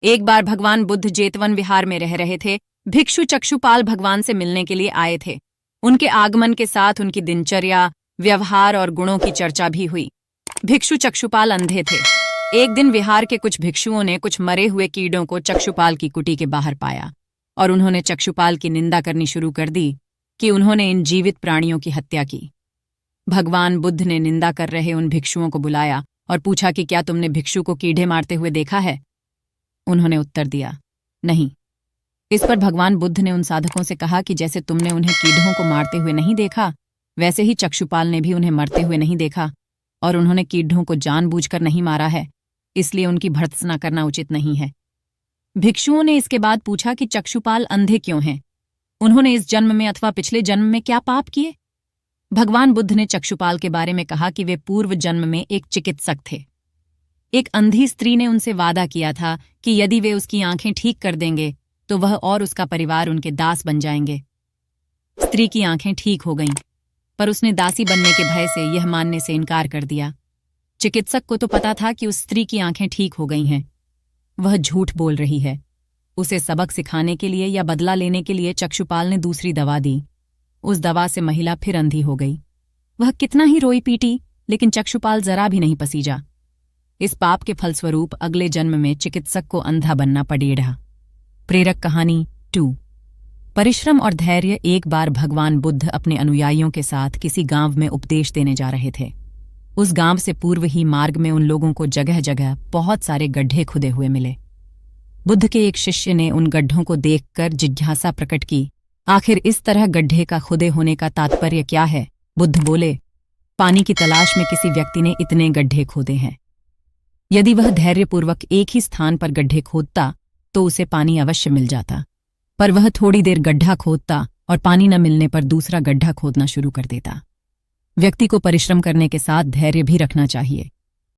एक बार भगवान बुद्ध जेतवन विहार में रह रहे थे। भिक्षु चक्षुपाल भगवान से मिलने के लिए आए थे। उनके आगमन के साथ उनकी दिनचर्या, व्यवहार और गुणों की चर्चा भी हुई। भिक्षु चक्षुपाल अंधे थे। एक दिन विहार के कुछ भिक्षुओं ने कुछ मरे हुए कीड़ों को चक्षुपाल की कुटी के बाहर पाया और उन्होंने चक्षुपाल की निंदा करनी शुरू कर दी कि उन्होंने इन जीवित प्राणियों की हत्या की। भगवान बुद्ध ने निंदा कर रहे उन भिक्षुओं को बुलाया और पूछा कि क्या तुमने भिक्षु को कीड़े मारते हुए देखा है? उन्होंने उत्तर दिया, नहीं। इस पर भगवान बुद्ध ने उन साधकों से कहा कि जैसे तुमने उन्हें कीड़ों को मारते हुए नहीं देखा, वैसे ही चक्षुपाल ने भी उन्हें मरते हुए नहीं देखा और उन्होंने कीड़ों को जानबूझकर नहीं मारा है, इसलिए उनकी भर्त्सना करना उचित नहीं है। भिक्षुओं ने इसके बाद पूछा कि चक्षुपाल अंधे क्यों हैं? उन्होंने इस जन्म में अथवा पिछले जन्म में क्या पाप किए? भगवान बुद्ध ने चक्षुपाल के बारे में कहा कि वे पूर्व जन्म में एक चिकित्सक थे। एक अंधी स्त्री ने उनसे वादा किया था कि यदि वे उसकी आंखें ठीक कर देंगे तो वह और उसका परिवार उनके दास बन जाएंगे। स्त्री की आंखें ठीक हो गईं, पर उसने दासी बनने के भय से यह मानने से इनकार कर दिया। चिकित्सक को तो पता था कि उस स्त्री की आंखें ठीक हो गई हैं। वह झूठ बोल रही है। उसे सबक सिखाने के लिए या बदला लेने के लिए चक्षुपाल ने दूसरी दवा दी। उस दवा से महिला फिर अंधी हो गई। वह कितना ही रोई पीटी, लेकिन चक्षुपाल जरा भी नहीं पसीजा। इस पाप के फलस्वरूप अगले जन्म में चिकित्सक को अंधा बनना पड़ेगा। प्रेरक कहानी 2। परिश्रम और धैर्य। एक बार भगवान बुद्ध अपने अनुयायियों के साथ किसी गांव में उपदेश देने जा रहे थे। उस गांव से पूर्व ही मार्ग में उन लोगों को जगह जगह बहुत सारे गड्ढे खुदे हुए मिले। बुद्ध के एक शिष्य ने उन गड्ढों को देखकर जिज्ञासा प्रकट की, आखिर इस तरह गड्ढे का खुदे होने का तात्पर्य क्या है? बुद्ध बोले, पानी की तलाश में किसी व्यक्ति ने इतने गड्ढे खोदे हैं। यदि वह धैर्यपूर्वक एक ही स्थान पर गड्ढे खोदता तो उसे पानी अवश्य मिल जाता, पर वह थोड़ी देर गड्ढा खोदता और पानी न मिलने पर दूसरा गड्ढा खोदना शुरू कर देता। व्यक्ति को परिश्रम करने के साथ धैर्य भी रखना चाहिए।